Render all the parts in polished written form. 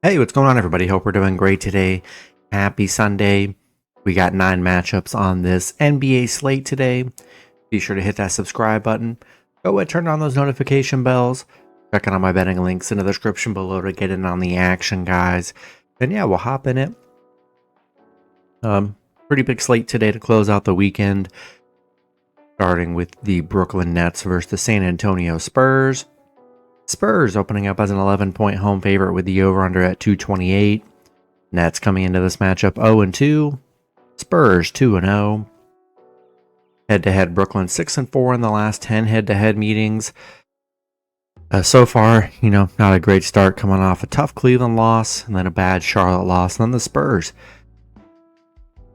Hey, what's going on, everybody? Hope we're doing great today. Happy Sunday. We got 9 matchups on this NBA slate today. Be sure to hit that subscribe button. Go ahead, turn on those notification bells. Check out my betting links in the description below to get in on the action, guys. And yeah, we'll hop in it. Pretty big slate today to close out the weekend. Starting with the Brooklyn Nets versus the San Antonio Spurs. Spurs opening up as an 11-point home favorite with the over-under at 228. Nets coming into this matchup 0-2. Spurs 2-0. Head-to-head Brooklyn 6-4 in the last 10 head-to-head meetings. So far, not a great start, coming off a tough Cleveland loss and then a bad Charlotte loss. And then the Spurs.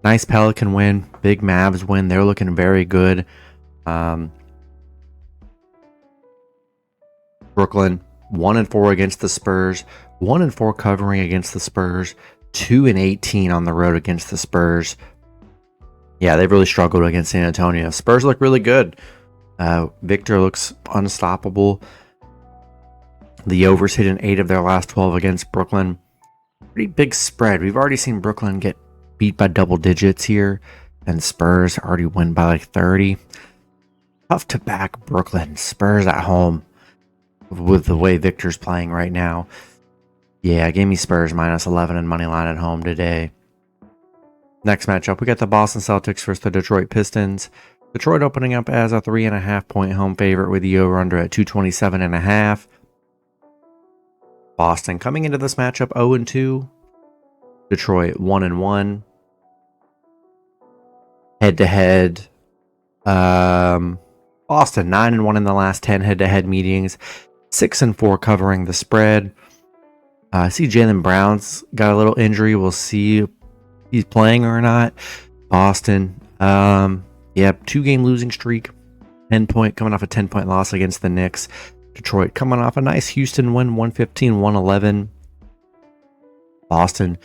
Nice Pelican win. Big Mavs win. They're looking very good. Brooklyn 1-4 against the Spurs, 1-4 covering against the Spurs, 2-18 on the road against the Spurs. Yeah, they've really struggled against San Antonio. Spurs look really good. Victor looks unstoppable. The overs hit in 8 of their last 12 against Brooklyn. Pretty big spread. We've already seen Brooklyn get beat by double digits here, and Spurs already win by like 30. Tough to back Brooklyn. Spurs at home. With the way Victor's playing right now. Yeah, gave me Spurs -11 and money line at home today. Next matchup, we got the Boston Celtics versus the Detroit Pistons. Detroit opening up as a 3.5-point home favorite with the over-under at 227.5. Boston coming into this matchup 0-2. Detroit 1-1. Head-to-head. Boston 9-1 in the last 10 head-to-head meetings. 6-4 covering the spread. I see Jaylen Brown's got a little injury. We'll see if he's playing or not. Boston, 2-game losing streak. 10-point, coming off a 10-point loss against the Knicks. Detroit coming off a nice Houston win, 115-111. Boston,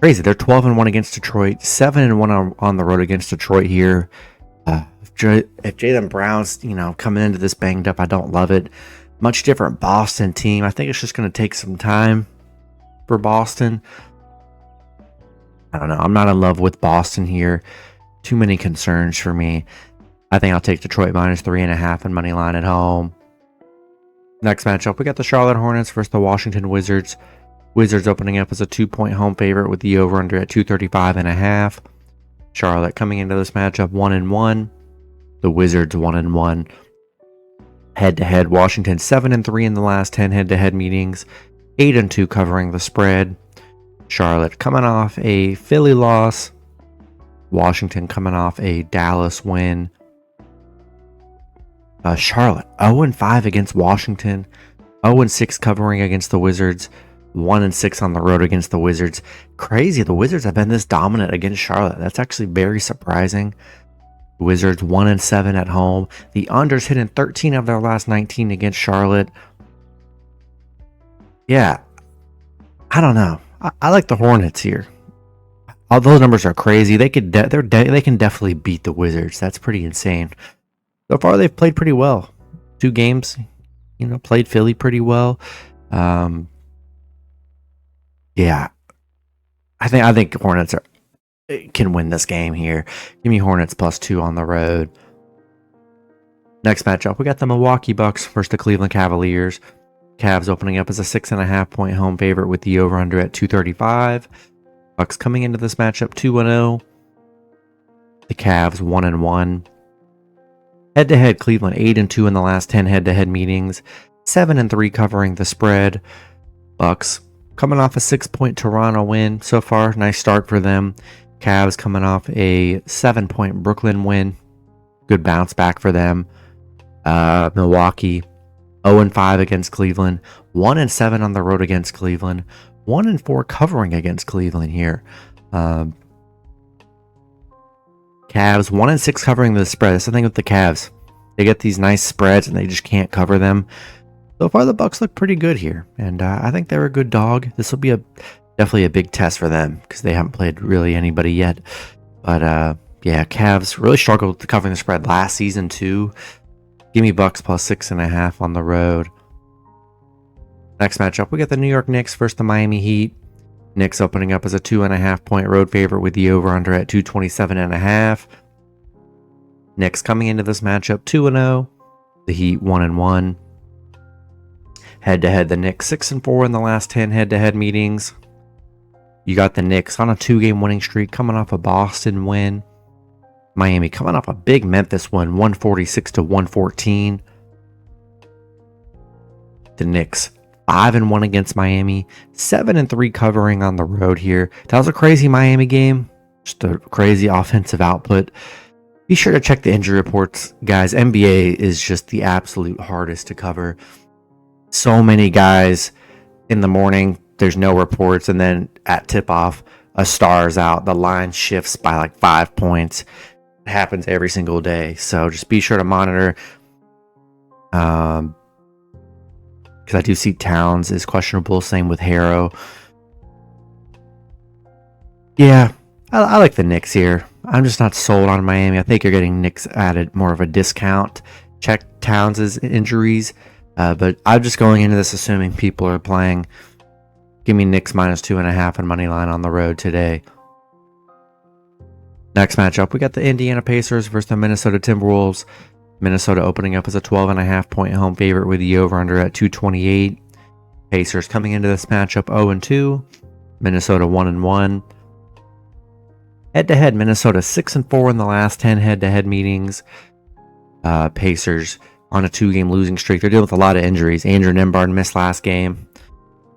crazy. They're 12-1 against Detroit, 7-1 on the road against Detroit here. If Jaylen Brown's, coming into this banged up, I don't love it. Much different Boston team. I think it's just going to take some time for Boston. I don't know. I'm not in love with Boston here. Too many concerns for me. I think I'll take Detroit -3.5 and money line at home. Next matchup, we got the Charlotte Hornets versus the Washington Wizards. Wizards opening up as a 2-point home favorite with the over-under at 235.5. Charlotte coming into this matchup 1-1. The Wizards 1-1. Head-to-head, Washington 7-3 in the last 10 head-to-head meetings, 8-2 covering the spread. Charlotte coming off a Philly loss. Washington coming off a Dallas win. Charlotte 0-5 against Washington, 0-6 covering against the Wizards, 1-6 on the road against the Wizards. Crazy, the Wizards have been this dominant against Charlotte. That's actually very surprising. Wizards 1-7 at home. The unders hit in 13 of their last 19 against Charlotte. Yeah, I don't know. I like the Hornets here. All those numbers are crazy. They can definitely beat the Wizards. That's pretty insane. So far, they've played pretty well. 2 games, played Philly pretty well. Yeah, I think Hornets can win this game here. Give me Hornets +2 on the road. Next matchup, we got the Milwaukee Bucks versus the Cleveland Cavaliers. Cavs opening up as a 6.5-point home favorite with the over-under at 235. Bucks coming into this matchup 2-0. The Cavs 1-1. Head-to-head, Cleveland 8-2 in the last 10 head-to-head meetings. 7-3 covering the spread. Bucks coming off a 6-point Toronto win so far. Nice start for them. Cavs coming off a 7-point Brooklyn win. Good bounce back for them. Milwaukee 0-5 against Cleveland. 1-7 on the road against Cleveland. 1-4 covering against Cleveland here. Cavs 1-6 covering the spread. That's the thing with the Cavs. They get these nice spreads and they just can't cover them. So far, the Bucks look pretty good here, and I think they're a good dog. This will be definitely a big test for them because they haven't played really anybody yet. But Cavs really struggled covering the spread last season too. Give me Bucks +6.5 on the road. Next matchup, we got the New York Knicks versus the Miami Heat. Knicks opening up as a 2.5-point road favorite with the over-under at 227.5. Knicks coming into this matchup 2-0. The Heat 1-1. Head-to-head, the Knicks 6-4 in the last 10 head-to-head meetings. You got the Knicks on a 2-game winning streak coming off a Boston win. Miami coming off a big Memphis win, 146-114. The Knicks 5-1 against Miami, 7-3 covering on the road here. That was a crazy Miami game, just a crazy offensive output. Be sure to check the injury reports, guys. NBA is just the absolute hardest to cover. So many guys in the morning, there's no reports, and then at tip-off, a star's out. The line shifts by like 5 points. It happens every single day, so just be sure to monitor. Because I do see Towns is questionable. Same with Harrow. Yeah, I like the Knicks here. I'm just not sold on Miami. I think you're getting Knicks at more of a discount. Check Towns' injuries. But I'm just going into this assuming people are playing. Give me Knicks -2.5 and money line on the road today. Next matchup, we got the Indiana Pacers versus the Minnesota Timberwolves. Minnesota opening up as a 12.5-point home favorite with the over-under at 228. Pacers coming into this matchup 0-2. Minnesota 1-1. Head-to-head, Minnesota 6-4 in the last 10 head-to-head meetings. Pacers on a 2-game losing streak. They're dealing with a lot of injuries. Andrew Nembhard missed last game.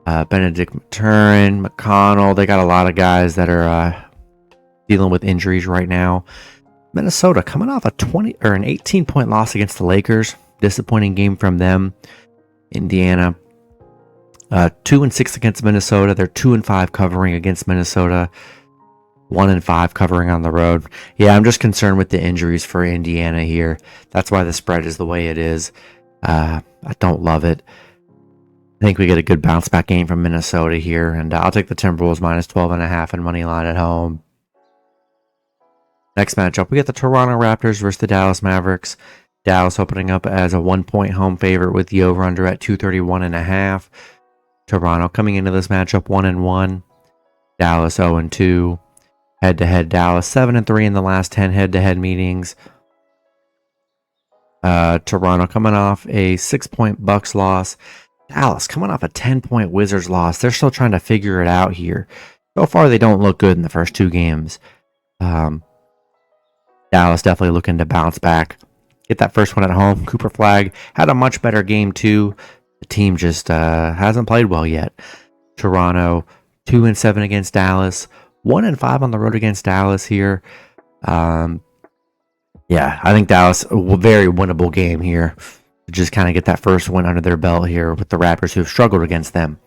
Benedict Mathurin, McConnell. They got a lot of guys that are dealing with injuries right now. Minnesota coming off an 18-point loss against the Lakers. Disappointing game from them. Indiana 2-6 against Minnesota. They're 2-5 covering against Minnesota. 1-5 covering on the road. Yeah, I'm just concerned with the injuries for Indiana here. That's why the spread is the way it is. I don't love it. I think we get a good bounce back game from Minnesota here, and I'll take the Timberwolves -12.5 and money line at home. Next matchup, we get the Toronto Raptors versus the Dallas Mavericks. Dallas opening up as a 1-point home favorite with the over-under at 231.5. Toronto coming into this matchup 1-1. Dallas 0-2. Head-to-head, Dallas 7-3 in the last 10 head-to-head meetings. Toronto coming off a 6-point Bucks loss. Dallas coming off a 10-point Wizards loss. They're still trying to figure it out here. So far, they don't look good in the first 2 games. Dallas definitely looking to bounce back. Get that first one at home. Cooper Flag had a much better game too. The team just hasn't played well yet. Toronto 2-7 against Dallas. 1-5 on the road against Dallas here. Yeah, I think Dallas a very winnable game here. Just kind of get that first win under their belt here with the Raptors who have struggled against them.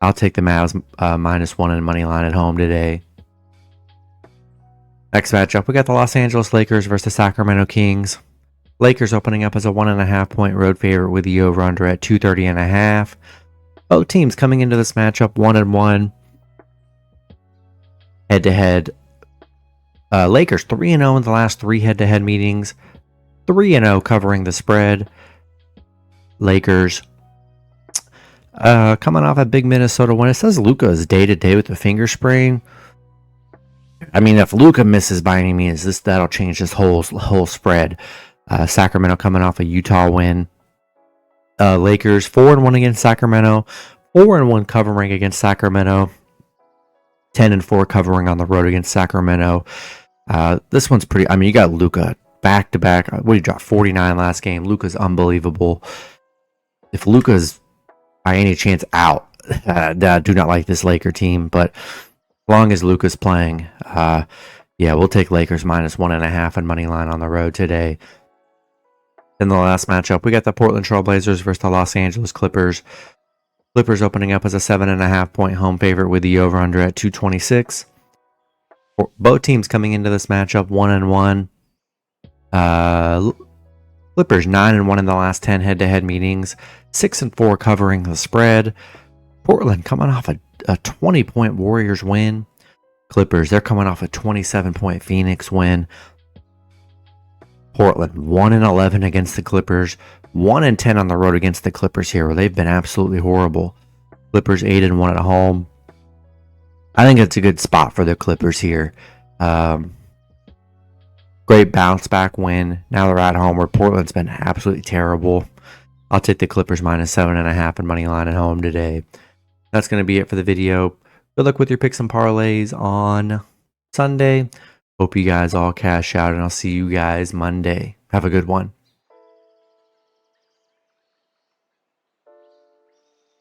I'll take the Mavs -1 and money line at home today. Next matchup, we got the Los Angeles Lakers versus the Sacramento Kings. Lakers opening up as a 1.5-point road favorite with the over-under at 230.5. Both teams coming into this matchup 1-1. Head-to-head, Lakers 3-0 in the last 3 head-to-head meetings. 3-0 covering the spread. Lakers coming off a big Minnesota win. It says Luka is day-to-day with the finger sprain. I mean, if Luka misses by any means, that'll change this whole spread. Sacramento coming off a Utah win. Lakers 4-1 against Sacramento. 4-1 covering against Sacramento. 10-4 covering on the road against Sacramento. This one's pretty. I mean, you got Luka back-to-back. What did he drop? 49 last game. Luka's unbelievable. If Luka's by any chance out, I do not like this Laker team, but as long as Luka's playing, yeah, we'll take Lakers -1.5 and money line on the road today. In the last matchup, we got the Portland Trailblazers versus the Los Angeles Clippers. Clippers opening up as a 7.5-point home favorite with the over-under at 226. Both teams coming into this matchup 1-1. Clippers 9-1 in the last 10 head-to-head meetings. 6-4 covering the spread. Portland coming off a 20-point Warriors win. Clippers, they're coming off a 27-point Phoenix win. Portland 1-11 against the Clippers, 1-10 on the road against the Clippers here, where they've been absolutely horrible. Clippers 8-1 at home. I think it's a good spot for the Clippers here. Great bounce back win. Now they're at home, where Portland's been absolutely terrible. I'll take the Clippers -7.5 and money line at home today. That's going to be it for the video. Good luck with your picks and parlays on Sunday. Hope you guys all cash out, and I'll see you guys Monday. Have a good one.